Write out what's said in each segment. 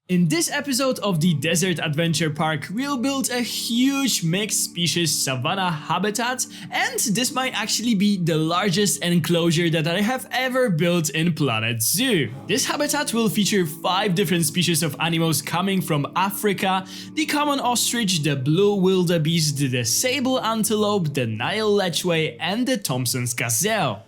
In this episode of the Desert Adventure Park, we'll build a huge mixed species savanna habitat, and this might actually be the largest enclosure that I have ever built in Planet Zoo. This habitat will feature 5 different species of animals coming from Africa: the common ostrich, the blue wildebeest, the sable antelope, the Nile Lechwe, and the Thomson's gazelle.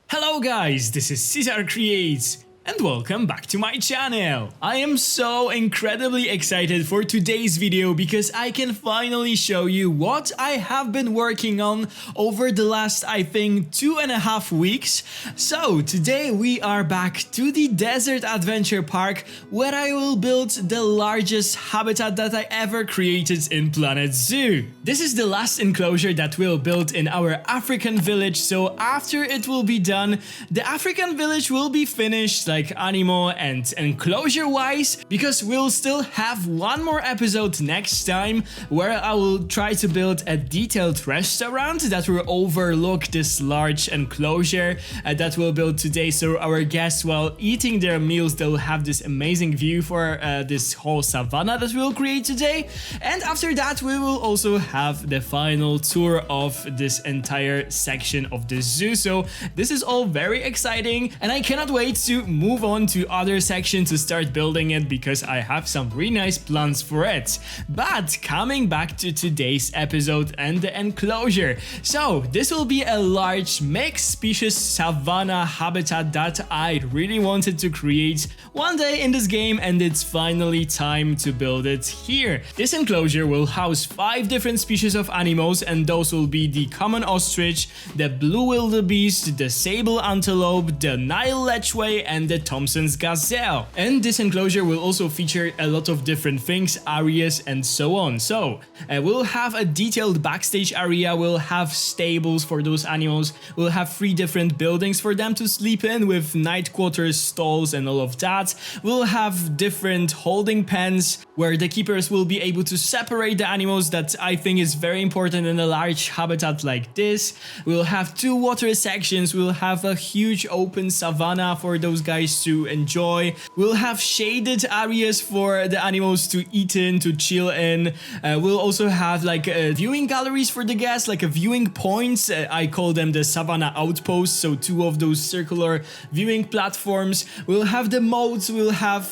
Hello guys, this is Cesar Creates, and welcome back to my channel. I am so incredibly excited for today's video because I can finally show you what I have been working on over the last, I think, 2.5 weeks. So today we are back to the Desert Adventure Park, where I will build the largest habitat that I ever created in Planet Zoo. This is the last enclosure that we'll build in our African village, so after it will be done, the African village will be finished, like animal and enclosure wise, because we'll still have one more episode next time where I will try to build a detailed restaurant that will overlook this large enclosure that we'll build today, so our guests, while eating their meals, they'll have this amazing view for this whole savanna that we'll create today. And after that we will also have the final tour of this entire section of the zoo. So this is all very exciting and I cannot wait to move on to other sections to start building it, because I have some really nice plans for it. But coming back to today's episode and the enclosure, so this will be a large mixed species savanna habitat that I really wanted to create one day in this game, and it's finally time to build it here. This enclosure will house 5 different species of animals, and those will be the common ostrich, the blue wildebeest, the sable antelope, the Nile Lechwe, and the Thomson's gazelle. And this enclosure will also feature a lot of different things, areas, and so on. So we'll have a detailed backstage area, we'll have stables for those animals, we'll have 3 different buildings for them to sleep in with night quarters, stalls, and all of that. We'll have different holding pens where the keepers will be able to separate the animals. That I think is very important in a large habitat like this. We'll have 2 water sections, we'll have a huge open savanna for those guys to enjoy. We'll have shaded areas for the animals to eat in, to chill in. We'll also have like viewing galleries for the guests, like a viewing points. I call them the Savannah Outposts, so 2 of those circular viewing platforms. We'll have the moats, we'll have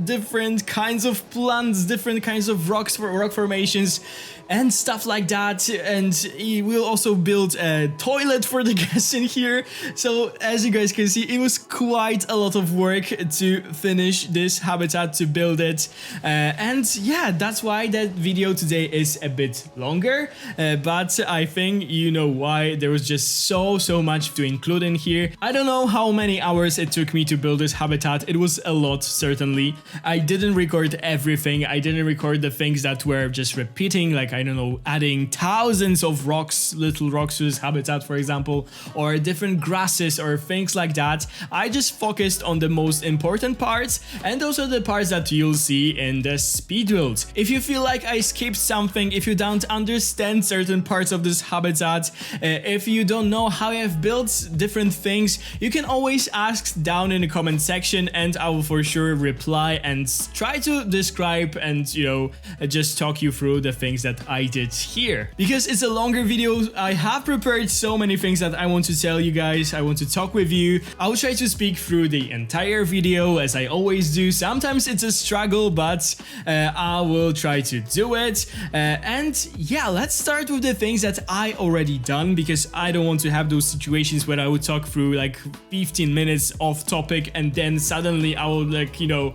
different kinds of plants, different kinds of rock formations, and stuff like that. And we'll also build a toilet for the guests in here. So as you guys can see, it was quite a lot of work to finish this habitat, to build it. And yeah, that's why that video today is a bit longer. But I think you know why. There was just so much to include in here. I don't know how many hours it took me to build this habitat. It was a lot, certainly. I didn't record everything. I didn't record the things that were just repeating, like, I don't know, adding thousands of rocks, little rocks to this habitat, for example, or different grasses or things like that. I just focused on the most important parts, and those are the parts that you'll see in the speed build. If you feel like I skipped something, if you don't understand certain parts of this habitat, if you don't know how I've built different things, you can always ask down in the comment section, and I will for sure reply and try to describe and, you know, just talk you through the things that I did here. Because it's a longer video, I have prepared so many things that I want to tell you guys, I want to talk with you. I'll try to speak through the entire video as I always do. Sometimes it's a struggle, but I will try to do it. And yeah, let's start with the things that I already done, because I don't want to have those situations where I would talk through like 15 minutes off topic and then suddenly I will, like, you know,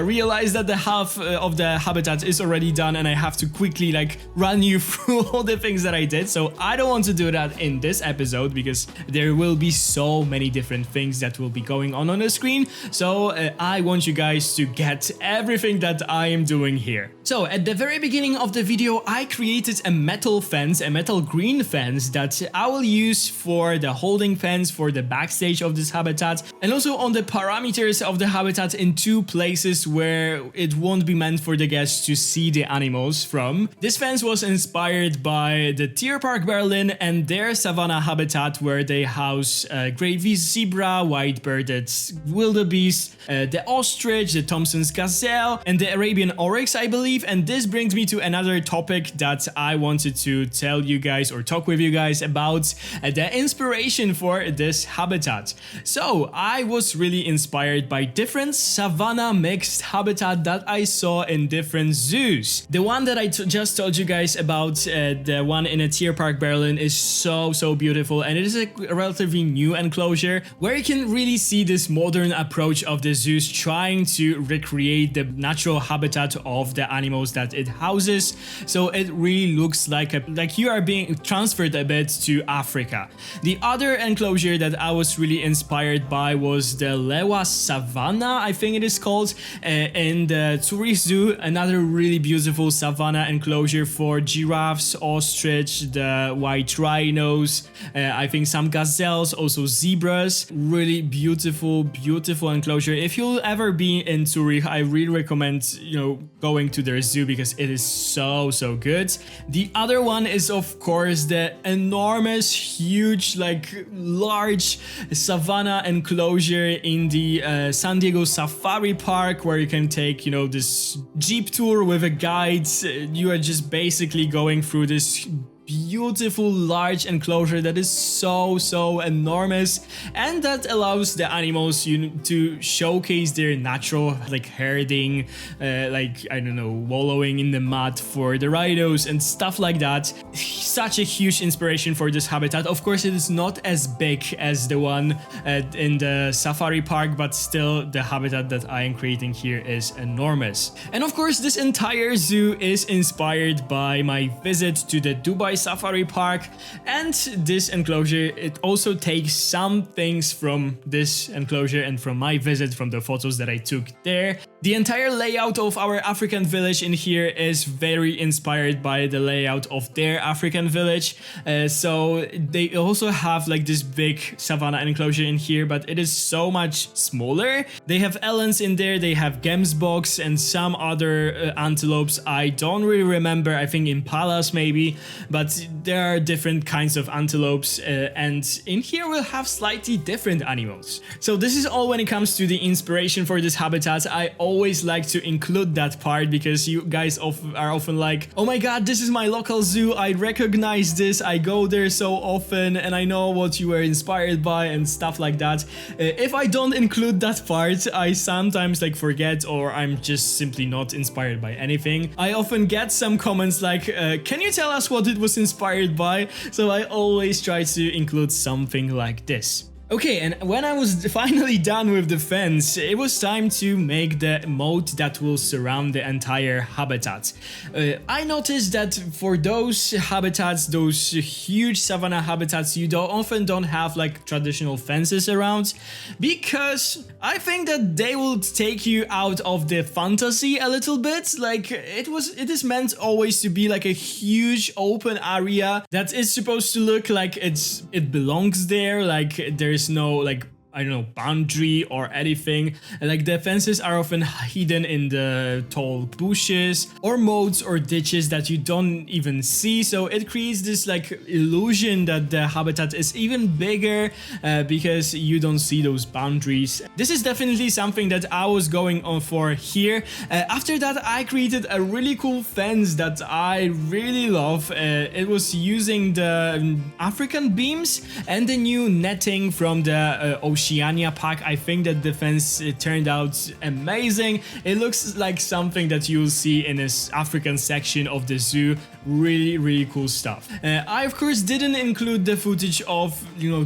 realize that the half of the habitat is already done and I have to quickly like run you through all the things that I did. So I don't want to do that in this episode, because there will be so many different things that will be going on the screen. So I want you guys to get everything that I am doing here. So at the very beginning of the video, I created a metal fence, a metal green fence that I will use for the holding fence for the backstage of this habitat, and also on the parameters of the habitat in 2 places where it won't be meant for the guests to see the animals from. This fence fence was inspired by the Deer Park Berlin and their savanna habitat where they house great zebra, white-birded wildebeest, the ostrich, the Thomson's gazelle, and the Arabian oryx, I believe. And this brings me to another topic that I wanted to tell you guys or talk with you guys about the inspiration for this habitat. So I was really inspired by different savanna mixed habitat that I saw in different zoos. The one that I just told you guys about, the one in a Deer Park Berlin, is so beautiful, and it is a relatively new enclosure where you can really see this modern approach of the zoos trying to recreate the natural habitat of the animals that it houses. So it really looks like you are being transferred a bit to Africa. The other enclosure that I was really inspired by was the Lewa Savannah, I think it is called, in the Zurich Zoo. Another really beautiful savanna enclosure for giraffes, ostrich, the white rhinos, I think some gazelles, also zebras. Really beautiful enclosure. If you'll ever be in Zurich, I really recommend, going to their zoo because it is so good. The other one is of course the enormous, huge, large savanna enclosure in the San Diego Safari Park, where you can take, this jeep tour with a guide. You are just basically going through this beautiful large enclosure that is so enormous, and that allows the animals to showcase their natural herding, I don't know, wallowing in the mud for the rhinos and stuff like that. Such a huge inspiration for this habitat. Of course it is not as big as the one in the safari park, but still the habitat that I am creating here is enormous. And of course this entire zoo is inspired by my visit to the Dubai Safari Park, and this enclosure, it also takes some things from this enclosure and from my visit, from the photos that I took there. The entire layout of our African village in here is very inspired by the layout of their African village. So they also have this big savanna enclosure in here, but it is so much smaller. They have elands in there, they have gemsboks and some other antelopes. I don't really remember, I think impalas maybe, but there are different kinds of antelopes, and in here we'll have slightly different animals. So this is all when it comes to the inspiration for this habitat. I always like to include that part because you guys are often like, oh my god, this is my local zoo, I recognize this, I go there so often and I know what you were inspired by and stuff like that. If I don't include that part, I sometimes forget, or I'm just simply not inspired by anything. I often get some comments like, can you tell us what it was inspired by? So I always try to include something like this. Okay, and when I was finally done with the fence, it was time to make the moat that will surround the entire habitat. I noticed that for those habitats, those huge savanna habitats, you often don't have traditional fences around, because I think that they will take you out of the fantasy a little bit. It is meant always to be a huge open area that is supposed to look like it belongs there, there's no I don't know, boundary or anything. The fences are often hidden in the tall bushes or moats or ditches that you don't even see, so it creates this illusion that the habitat is even bigger because you don't see those boundaries. This is definitely something that I was going on for here. After that, I created a really cool fence that I really love. It was using the African beams and the new netting from the Oceania pack. I think that the fence turned out amazing. It looks like something that you'll see in this African section of the zoo. Really cool stuff. I of course didn't include the footage of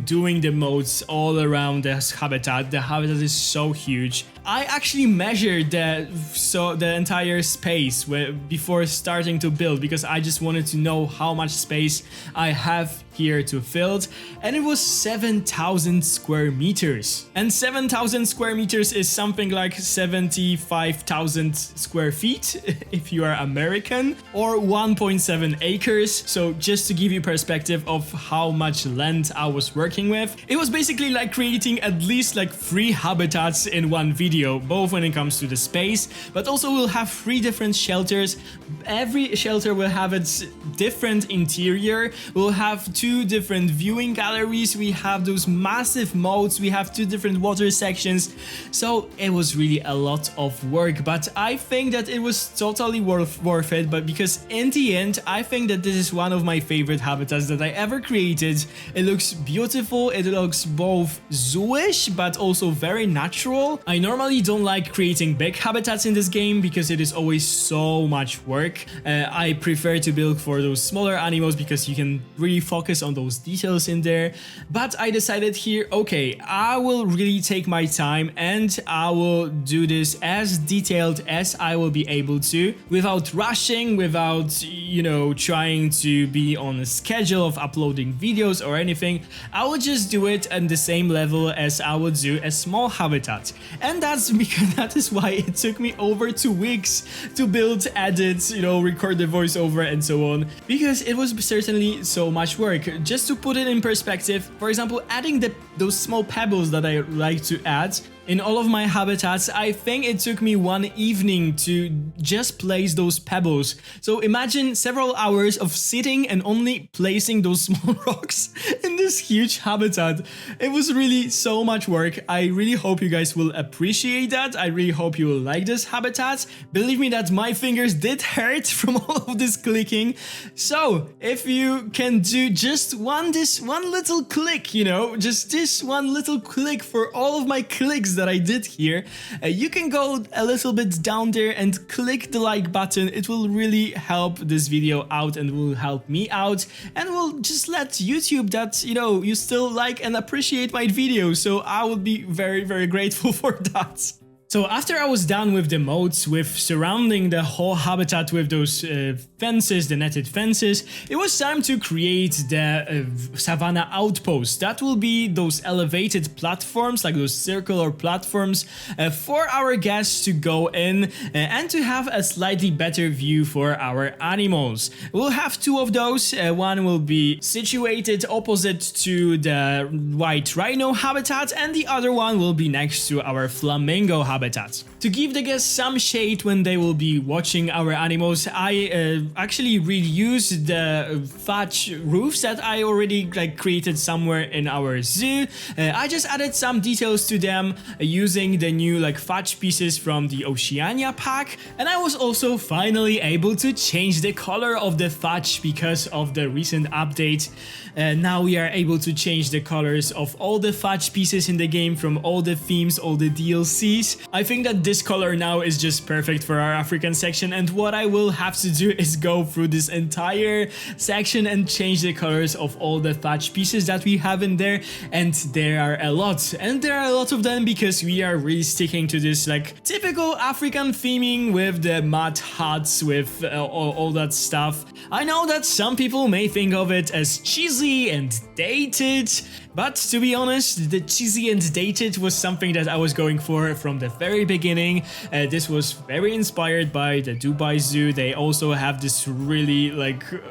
doing the moats all around this habitat. The habitat is so huge. I actually measured the entire space before starting to build, because I just wanted to know how much space I have here to fill, and it was 7,000 square meters. And 7,000 square meters is something like 75,000 square feet if you are American, or 1.7 acres. So just to give you perspective of how much land I was working with, it was basically like creating at least 3 habitats in one video. video, both when it comes to the space, but also we'll have 3 different shelters. Every shelter will have its different interior. We'll have 2 different viewing galleries. We have those massive moats. We have 2 different water sections. So it was really a lot of work, but I think that it was totally worth it. But because in the end, I think that this is one of my favorite habitats that I ever created. It looks beautiful. It looks both zooish, but also very natural. I normally don't like creating big habitats in this game because it is always so much work. I prefer to build for those smaller animals because you can really focus on those details in there. But I decided here, okay, I will really take my time and I will do this as detailed as I will be able to, without rushing, without, you know, trying to be on a schedule of uploading videos or anything. I will just do it at the same level as I would do a small habitat. And that's because that is why it took me over 2 weeks to build, edit, you know, record the voiceover and so on, because it was certainly so much work. Just to put it in perspective, for example, adding those small pebbles that I like to add in all of my habitats, I think it took me 1 evening to just place those pebbles. So imagine several hours of sitting and only placing those small rocks in this huge habitat. It was really so much work. I really hope you guys will appreciate that. I really hope you will like this habitat. Believe me that my fingers did hurt from all of this clicking. So if you can do just one little click, you know, just this one little click for all of my clicks that I did here, you can go a little bit down there and click the like button. It will really help this video out and will help me out, and will just let YouTube that, you know, you still like and appreciate my videos. So I would be very, very grateful for that. So after I was done with the moats, with surrounding the whole habitat with those fences, the netted fences, it was time to create the Savannah Outposts. That will be those elevated platforms, like those circular platforms, for our guests to go in and to have a slightly better view for our animals. We'll have 2 of those. One will be situated opposite to the white rhino habitat, and the other one will be next to our flamingo habitat. To give the guests some shade when they will be watching our animals, I actually reused the thatch roofs that I already created somewhere in our zoo. I just added some details to them using the new thatch pieces from the Oceania pack, and I was also finally able to change the color of the thatch because of the recent update. Now we are able to change the colors of all the thatch pieces in the game from all the themes, all the DLCs. I think that this color now is just perfect for our African section, and what I will have to do is go through this entire section and change the colors of all the thatch pieces that we have in there, and there are a lot. And there are a lot of them because we are really sticking to this typical African theming with the mud huts, with all that stuff. I know that some people may think of it as cheesy and dated, but to be honest, the cheesy and dated was something that I was going for from the very beginning. This was very inspired by the Dubai Zoo. They also have this really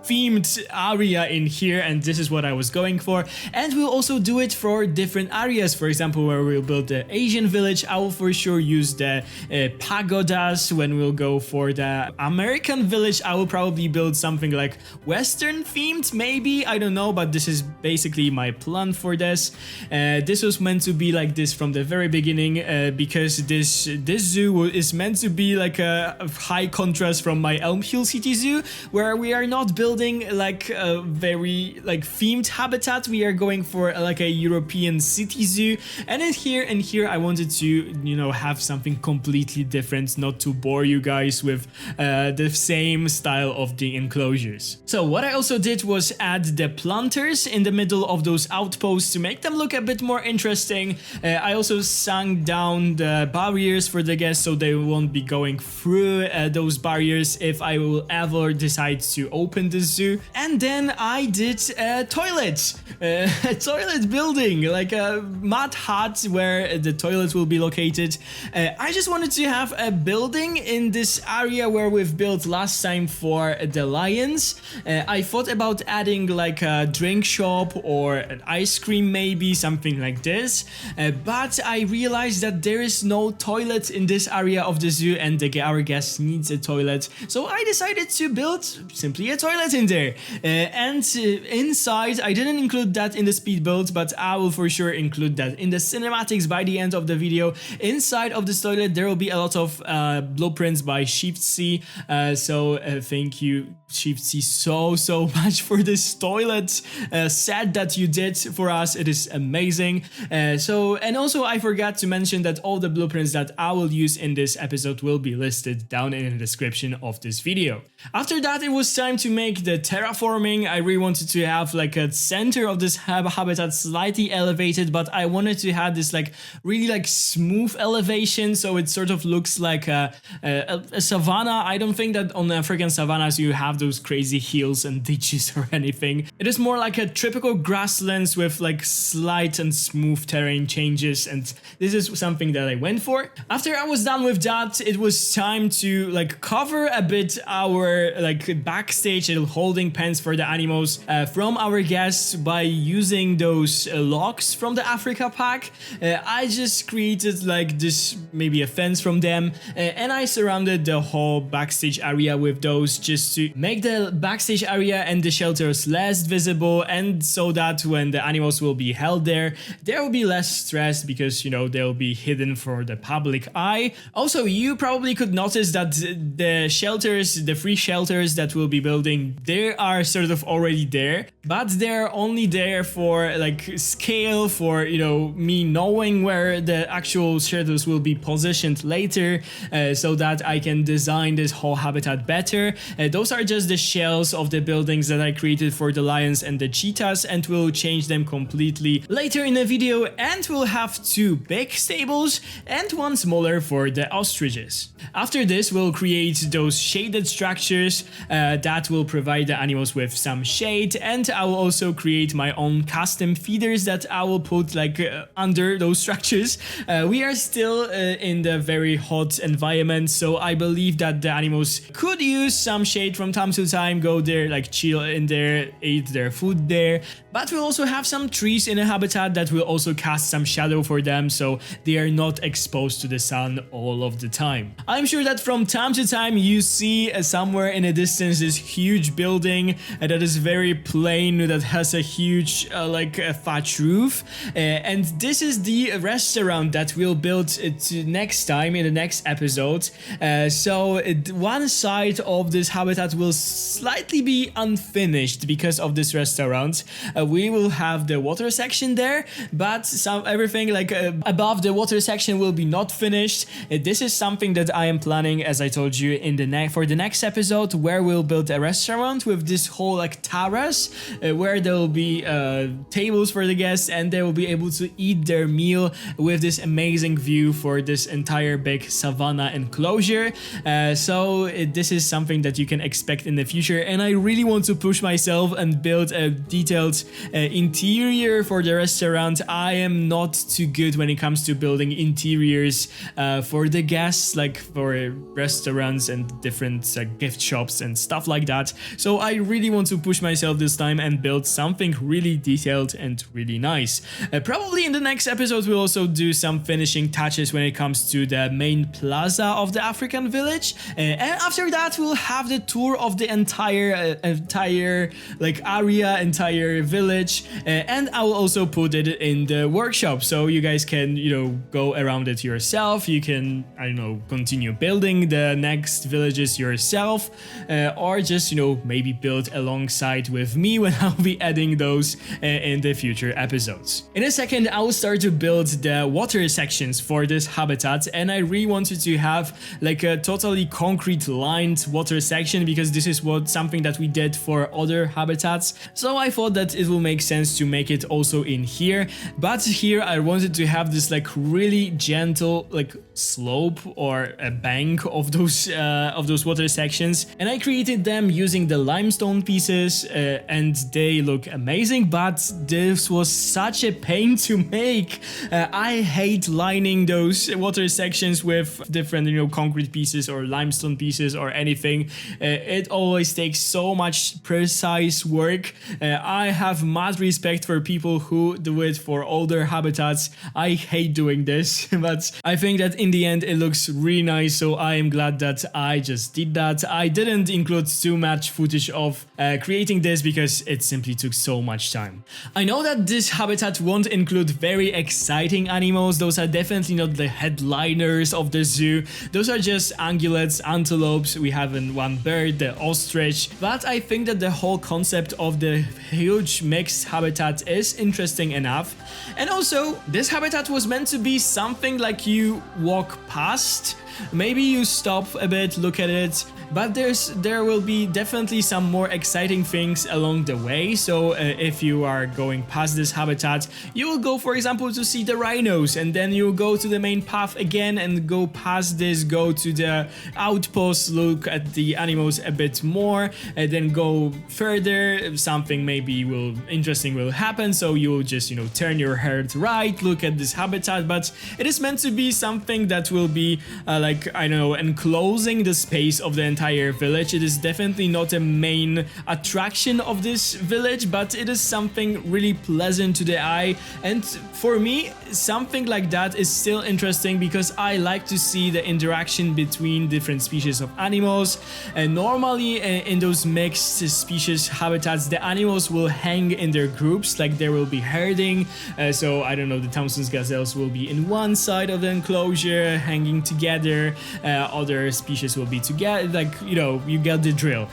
themed area in here, and this is what I was going for. And we'll also do it for different areas. For example, where we'll build the Asian village, I will for sure use the pagodas. When we'll go for the American village, I will probably build something like Western themed, maybe, I don't know, but this is basically my plan for this. This was meant to be like this from the very beginning, because this zoo is meant to be like a high contrast from my Elm Hill City Zoo, where we are not building a very themed habitat. We are going for a European city zoo, and in here I wanted to, you know, have something completely different, not to bore you guys with the same style of the enclosures. So what I also did was add the planters in the middle of those outposts to make them look a bit more interesting. I also sunk down the barriers for the guests so they won't be going through those barriers if I will ever decide to open the zoo. And then I did a toilet building, like a mud hut where the toilet will be located. I just wanted to have a building in this area where we've built last time for the lions. I thought about adding like a drink shop or an ice cream, maybe something like this, but I realized that there is no toilet in this area of the zoo, and our guest needs a toilet, so I decided to build simply a toilet in there. Inside, I didn't include that in the speed build, but I will for sure include that in the cinematics by the end of the video. Inside of this toilet there will be a lot of blueprints by Shiftzie, so thank you Shiftzie so much for this toilet set that you did for us. It is amazing. And also I forgot to mention that all the blueprints that I will use in this episode will be listed down in the description of this video. After that, it was time to make the terraforming. I really wanted to have like a center of this habitat slightly elevated, but I wanted to have this like really like smooth elevation, so it sort of looks like a savanna. I don't think that on African savannas you have those crazy hills and ditches or anything. It is more like a typical grasslands with like slight and smooth terrain changes, and this is something that I went for. After I was done with that, it was time to like cover a bit our like backstage and holding pens for the animals from our guests by using those logs from the Africa pack. I just created like this, maybe a fence from them, and I surrounded the whole backstage area with those just to make the backstage area and the shelters less visible, and so that when the animals will be held there will be less stress because, you know, they'll be hidden for the public eye. Also, you probably could notice that the shelters, the free shelters that we'll be building, they are sort of already there, but they're only there for like scale, for, you know, me knowing where the actual shelters will be positioned later, so that I can design this whole habitat better. Those are just the shells of the buildings that I created for the lions and the cheetahs, and we'll change them completely later in the video, and we'll have 2 big stables and 1 smaller for the ostriches. After this, we'll create those shaded structures that will provide the animals with some shade, and I will also create my own custom feeders that I will put like under those structures. We are still in the very hot environment, so I believe that the animals could use some shade from time to time, go there, like chill in there, eat their food there, but we'll also have some trees in a habitat that will also cast some shadow for them, so they are not exposed to the sun all of the time. I'm sure that from time to time you see somewhere in the distance this huge building that is very plain, that has a huge like a thatch roof, and this is the restaurant that we'll build next time in the next episode. So one side of this habitat will slightly be unfinished because of this restaurant. We will have the water section there, but everything like above the water section will be not finished. This is something that I am planning, as I told you, in the for the next episode, where we'll build a restaurant with this whole like terrace, where there will be tables for the guests, and they will be able to eat their meal with this amazing view for this entire big savanna enclosure. So this is something that you can expect in the future, and I really want to push myself and build a detailed interior for the restaurant. I am not too good when it comes to building interiors for the guests, like for restaurants and different gift shops and stuff like that. So I really want to push myself this time and build something really detailed and really nice. Probably in the next episode we'll also do some finishing touches when it comes to the main plaza of the African village, and after that we'll have the tour of the entire like area, entire village, and I will also put it in the workshop so you guys can, you know, go around it yourself. You can, I don't know, continue building the next villages yourself, or just, you know, maybe build alongside with me when I'll be adding those in the future episodes. In a second I will start to build the water sections for this habitat, and I really wanted to have like a totally concrete lined water section because this is something that we did for other habitats, so I thought that it will make sense to make it also in here. But here I wanted to have this like really gentle like slope or a bank of those water sections, and I created them using the limestone pieces, and they look amazing, but this was such a pain to make. I hate lining those water sections with different, you know, concrete pieces or limestone pieces or anything. It always takes so much precise work. I have have mad respect for people who do it for older habitats. I hate doing this, but I think that in the end it looks really nice, so I am glad that I just did that. I didn't include too much footage of creating this because it simply took so much time. I know that this habitat won't include very exciting animals. Those are definitely not the headliners of the zoo. Those are just ungulates, antelopes. We have one bird, the ostrich, but I think that the whole concept of the huge mixed habitat is interesting enough. And also, this habitat was meant to be something like you walk past. Maybe you stop a bit, look at it, but there will be definitely some more exciting things along the way. So if you are going past this habitat, you will go, for example, to see the rhinos, and then you'll go to the main path again and go past this, go to the outposts, look at the animals a bit more, and then go further. Something maybe interesting will happen, so you'll just, turn your head right, look at this habitat. But it is meant to be something that will be enclosing the space of the entire village. It is definitely not a main attraction of this village, but it is something really pleasant to the eye. And for me, something like that is still interesting because I like to see the interaction between different species of animals. And normally in those mixed species habitats, the animals will hang in their groups, like there will be herding. So I don't know, the Thomson's gazelles will be in one side of the enclosure hanging together, other species will be together, like, you get the drill.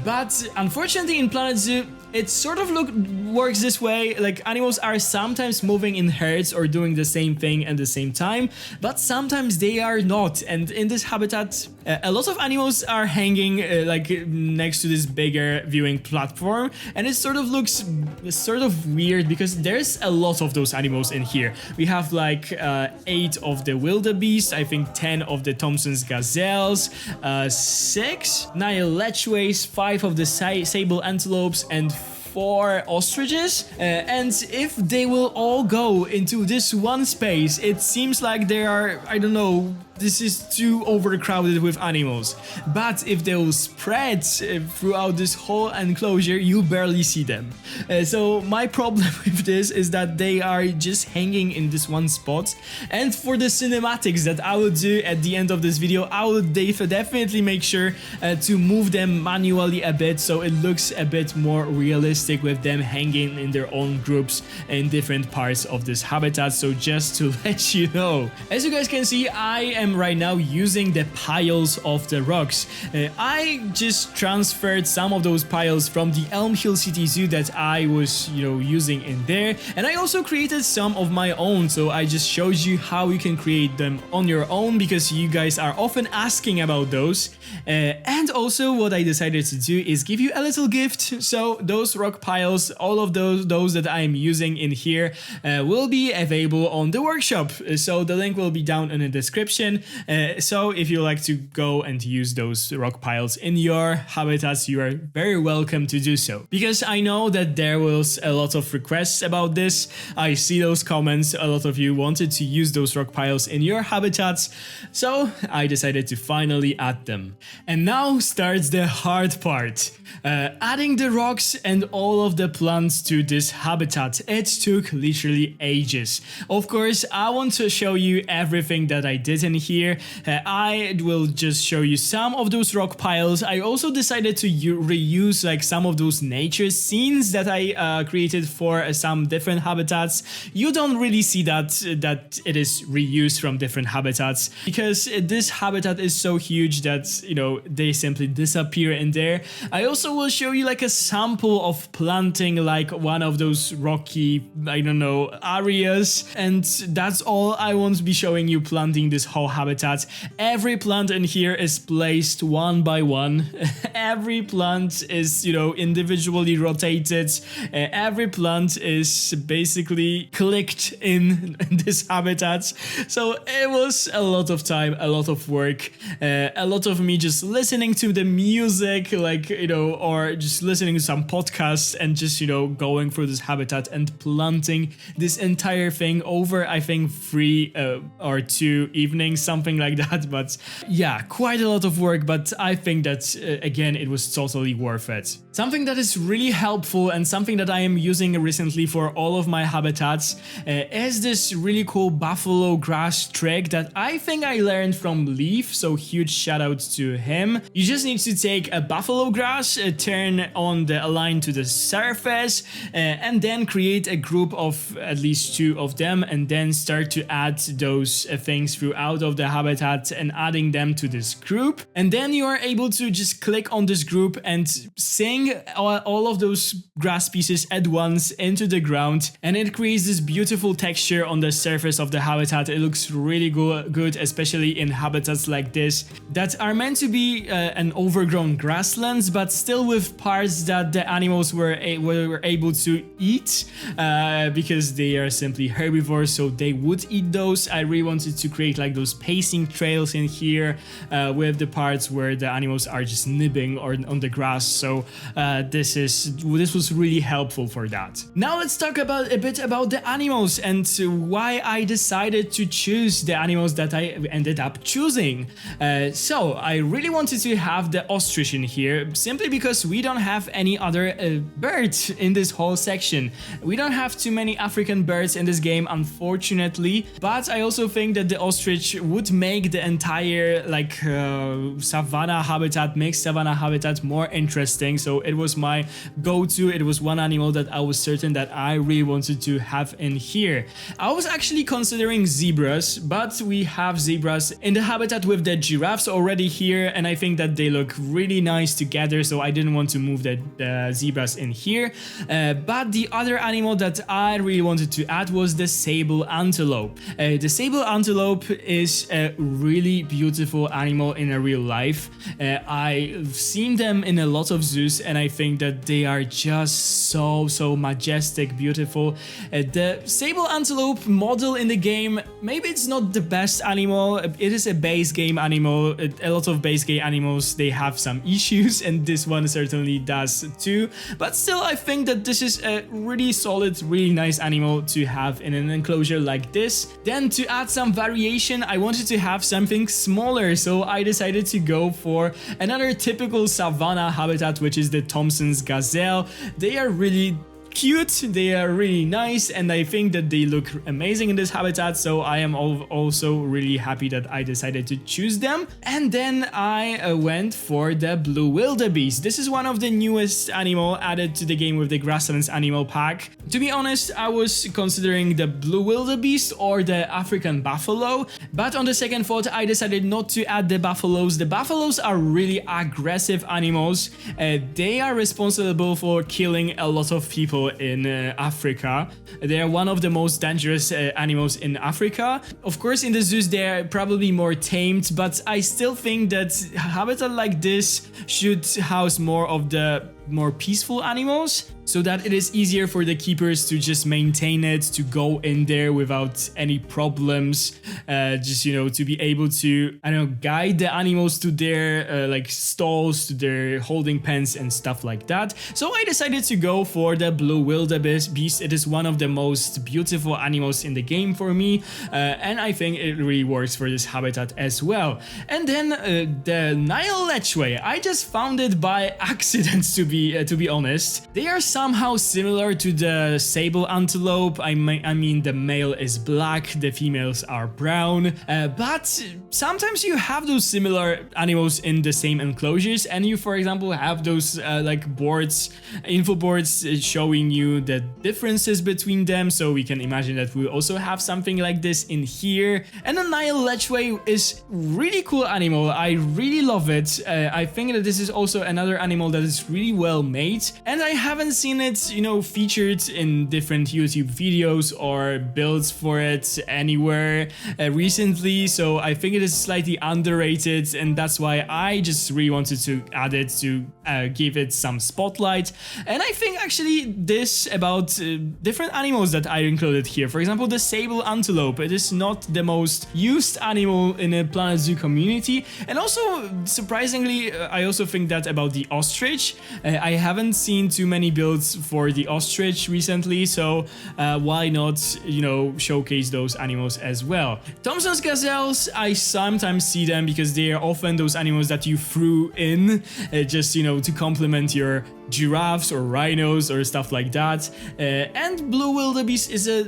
But unfortunately in Planet Zoo, it sort of works this way, like animals are sometimes moving in herds or doing the same thing at the same time, but sometimes they are not. And in this habitat, a lot of animals are hanging next to this bigger viewing platform, and it sort of looks sort of weird because there's a lot of those animals in here. We have 8 of the wildebeest, I think 10 of the Thomson's gazelles, 6 Nile Lechwe's, 5 of the Sable antelopes, and 4 ostriches, and if they will all go into this one space, it seems like they are, I don't know, this is too overcrowded with animals. But if they will spread throughout this whole enclosure, you barely see them. So my problem with this is that they are just hanging in this one spot. And for the cinematics that I will do at the end of this video, I will definitely make sure to move them manually a bit, so it looks a bit more realistic with them hanging in their own groups in different parts of this habitat. So just to let you know, as you guys can see, I am right now using the piles of the rocks. I just transferred some of those piles from the Elm Hill City Zoo that I was, using in there, and I also created some of my own. So I just showed you how you can create them on your own because you guys are often asking about those. And also what I decided to do is give you a little gift. So those rock piles, all of those that I am using in here will be available on the workshop. So the link will be down in the description. So if you like to go and use those rock piles in your habitats, you are very welcome to do so. Because I know that there was a lot of requests about this. I see those comments. A lot of you wanted to use those rock piles in your habitats. So I decided to finally add them. And now starts the hard part. Adding the rocks and all of the plants to this habitat. It took literally ages. Of course, I want to show you everything that I did in here. I will just show you some of those rock piles. I also decided to reuse some of those nature scenes that I created for some different habitats. You don't really see that it is reused from different habitats because this habitat is so huge that they simply disappear in there. I also will show you a sample of planting one of those rocky, I don't know, areas, and that's all I won't be showing you planting this whole habitat. Every plant in here is placed one by one. Every plant is, individually rotated. Every plant is basically clicked in this habitat. So it was a lot of time, a lot of work, a lot of me just listening to the music, or just listening to some podcasts and just, going through this habitat and planting this entire thing over, I think, 3 or 2 evenings. something like that. But yeah, quite a lot of work, but I think that again, it was totally worth it. Something that is really helpful and something that I am using recently for all of my habitats is this really cool buffalo grass trick that I think I learned from Leaf, so huge shout out to him. You just need to take a buffalo grass, turn on the align to the surface, and then create a group of at least 2 of them, and then start to add those things throughout of the habitat and adding them to this group. And then you are able to just click on this group and sink all of those grass pieces at once into the ground, and it creates this beautiful texture on the surface of the habitat. It looks really good, especially in habitats like this that are meant to be an overgrown grasslands, but still with parts that the animals were able to eat because they are simply herbivores, so they would eat those. I really wanted to create like those pacing trails in here with the parts where the animals are just nibbling or on the grass. So this was really helpful for that. Now let's talk a bit about the animals and why I decided to choose the animals that I ended up choosing. So I really wanted to have the ostrich in here simply because we don't have any other birds in this whole section. We don't have too many African birds in this game, unfortunately, but I also think that the ostrich would make the entire like savanna habitat, mixed savanna habitat more interesting. So it was my go-to. It was one animal that I was certain that I really wanted to have in here. I was actually considering zebras, but we have zebras in the habitat with the giraffes already here, and I think that they look really nice together, so I didn't want to move the zebras in here. But the other animal that I really wanted to add was the sable antelope. The sable antelope is a really beautiful animal in a real life. I've seen them in a lot of zoos, and I think that they are just so majestic, beautiful. The sable antelope model in the game, maybe it's not the best animal. It is a base game animal. A lot of base game animals, they have some issues, and this one certainly does too. But still, I think that this is a really solid, really nice animal to have in an enclosure like this. Then to add some variation, I wanted to have something smaller, so I decided to go for another typical savanna habitat, which is the Thomson's Gazelle. They are really cute, they are really nice, and I think that they look amazing in this habitat, so I am also really happy that I decided to choose them. And then I went for the blue wildebeest. This is one of the newest animal added to the game with the grasslands animal pack. To be honest, I was considering the blue wildebeest or the African buffalo, but on the second thought I decided not to add the buffaloes. The buffaloes are really aggressive animals. They are responsible for killing a lot of people in Africa. They are one of the most dangerous animals in Africa. Of course, in the zoos they are probably more tamed, but I still think that a habitat like this should house more of the more peaceful animals, so that it is easier for the keepers to just maintain it, to go in there without any problems, just, you know, to be able to, I don't know, guide the animals to their like stalls, to their holding pens and stuff like that. So I decided to go for the blue wildebeest. It is one of the most beautiful animals in the game for me, and I think it really works for this habitat as well. And then the Nile Lechwe, I just found it by accident, to be honest. They are somehow similar to the sable antelope. I mean, the male is black, the females are brown, but sometimes you have those similar animals in the same enclosures, and you, for example, have those like boards, info boards showing you the differences between them, so we can imagine that we also have something like this in here. And the Nile Lechwe is really cool animal. I really love it. I think that this is also another animal that is really well made, and I haven't seen it, you know, featured in different YouTube videos or builds for it anywhere recently, so I think it is slightly underrated, and that's why I just really wanted to add it to give it some spotlight. And I think actually this about different animals that I included here, for example the sable antelope, it is not the most used animal in a Planet Zoo community, and also surprisingly I also think that about the ostrich. I haven't seen too many builds builds for the Ostrich recently, so why not, you know, showcase those animals as well. Thomson's Gazelles, I sometimes see them because they are often those animals that you threw in just, you know, to complement your giraffes or rhinos or stuff like that. And blue wildebeest is a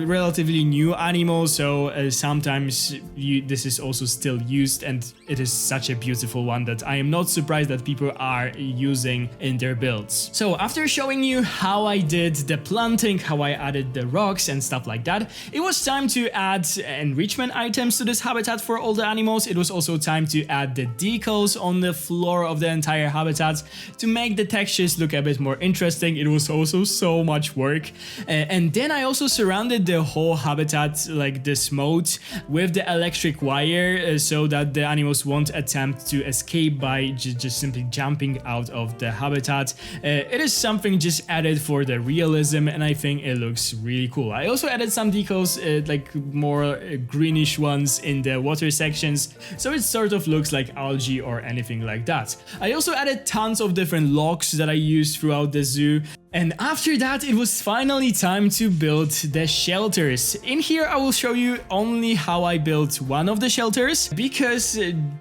relatively new animal, so sometimes this is also still used, and it is such a beautiful one that I am not surprised that people are using in their builds. So after showing you how I did the planting, how I added the rocks and stuff like that, it was time to add enrichment items to this habitat for all the animals. It was also time to add the decals on the floor of the entire habitat to make the textures look a bit more interesting. It was also so much work. And then I also surrounded the whole habitat, like this moat, with the electric wire so that the animals won't attempt to escape by just simply jumping out of the habitat. It is something just added for the realism, and I think it looks really cool. I also added some decals, like more greenish ones in the water sections, so it sort of looks like algae or anything like that. I also added tons of different logs that I used throughout the zoo. And after that, it was finally time to build the shelters. In here, I will show you only how I built one of the shelters, because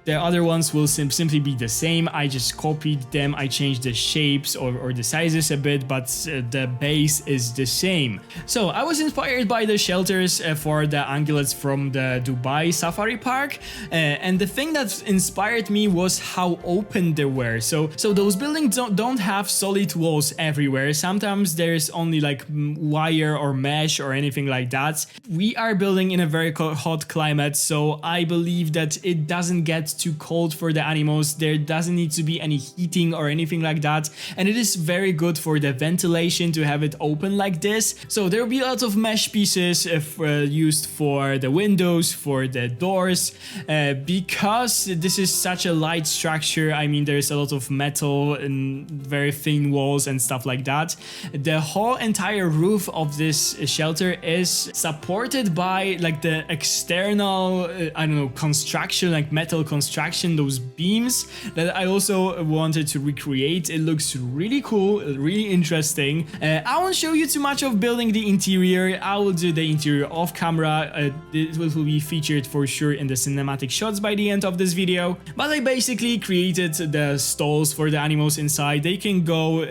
the other ones will simply be the same. I just copied them, I changed the shapes or the sizes a bit, but the base is the same. So I was inspired by the shelters for the ungulates from the Dubai Safari Park, and the thing that inspired me was how open they were. So those buildings don't have solid walls everywhere. Sometimes there's only like wire or mesh or anything like that. We are building in a very hot climate, so I believe that it doesn't get too cold for the animals. There doesn't need to be any heating or anything like that, and it is very good for the ventilation to have it open like this. So there will be lots of mesh pieces used for the windows, for the doors, because this is such a light structure. I mean, there's a lot of metal and very thin walls and stuff like that. The whole entire roof of this shelter is supported by like the external, I don't know, construction, like metal construction, those beams that I also wanted to recreate. It looks really cool, really interesting. I won't show you too much of building the interior. I will do the interior off camera. It will be featured for sure in the cinematic shots by the end of this video. But I basically created the stalls for the animals inside. They can go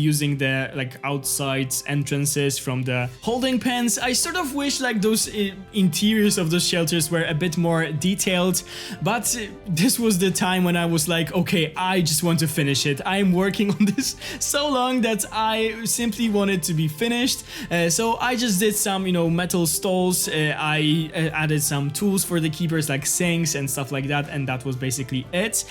using the like outside entrances from the holding pens. I sort of wish like those interiors of the shelters were a bit more detailed, but this was the time when I was like, okay, I just want to finish it. I'm working on this so long that I simply wanted to be finished. So I just did some, you know, metal stalls. I added some tools for the keepers like sinks and stuff like that, and that was basically it.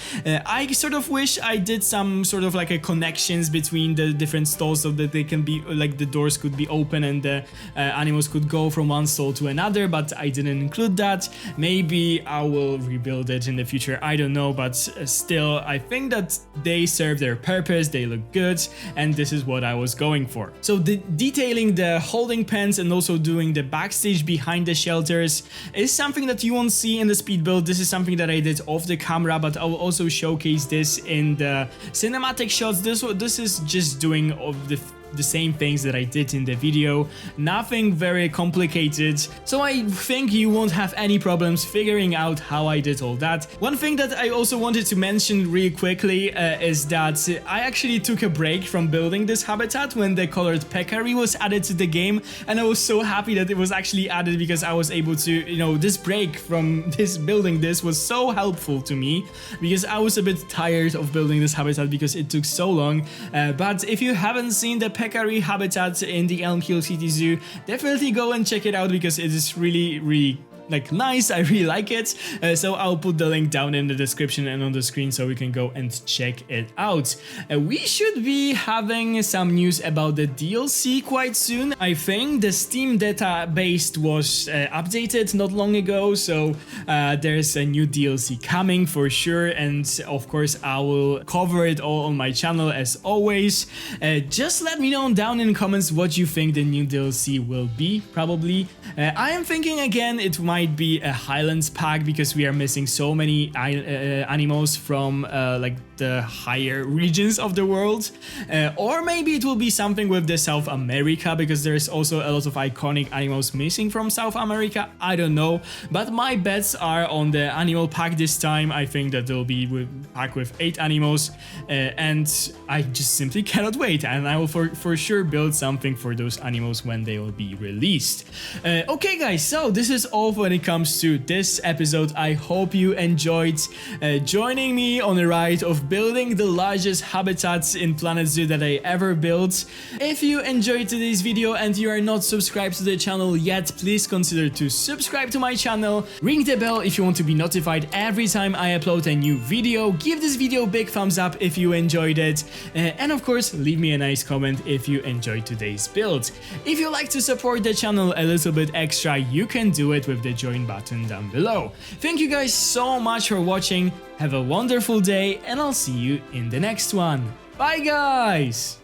I sort of wish I did some sort of like a connections between the different stalls so that they can be like the doors could be open and the animals could go from one stall to another, but I didn't include that. Maybe I will rebuild it in the future, I don't know, but still I think that they serve their purpose, they look good, and this is what I was going for. So detailing the holding pens and also doing the backstage behind the shelters is something that you won't see in the speed build. This is something that I did off the camera, but I will also showcase this in the cinematic shots. This is just doing of the same things that I did in the video, nothing very complicated, so I think you won't have any problems figuring out how I did all that. One thing that I also wanted to mention really quickly is that I actually took a break from building this habitat when the colored peccary was added to the game, and I was so happy that it was actually added because I was able to, you know, this break from this building this was so helpful to me because I was a bit tired of building this habitat because it took so long. But if you haven't seen the Peccary habitat in the Elm Hill City Zoo, definitely go and check it out because it is really like nice. I really like it, so I'll put the link down in the description and on the screen so we can go and check it out. We should be having some news about the DLC quite soon. I think the Steam database was updated not long ago, so there's a new DLC coming for sure, and of course I will cover it all on my channel as always. Just let me know down in the comments what you think the new DLC will be. Probably I am thinking again it might might be a Highlands pack because we are missing so many animals from like the higher regions of the world, or maybe it will be something with the South America because there's also a lot of iconic animals missing from South America. I don't know, but my bets are on the animal pack this time. I think that they'll be pack with 8 animals, and I just simply cannot wait, and I will for sure build something for those animals when they will be released. Okay guys, so this is all when it comes to this episode. I hope you enjoyed joining me on a ride of building the largest habitats in Planet Zoo that I ever built. If you enjoyed today's video and you are not subscribed to the channel yet, please consider to subscribe to my channel, ring the bell if you want to be notified every time I upload a new video, give this video a big thumbs up if you enjoyed it, and of course leave me a nice comment if you enjoyed today's build. If you like to support the channel a little bit extra, you can do it with the join button down below. Thank you guys so much for watching, have a wonderful day, and I'll see you in the next one. Bye guys!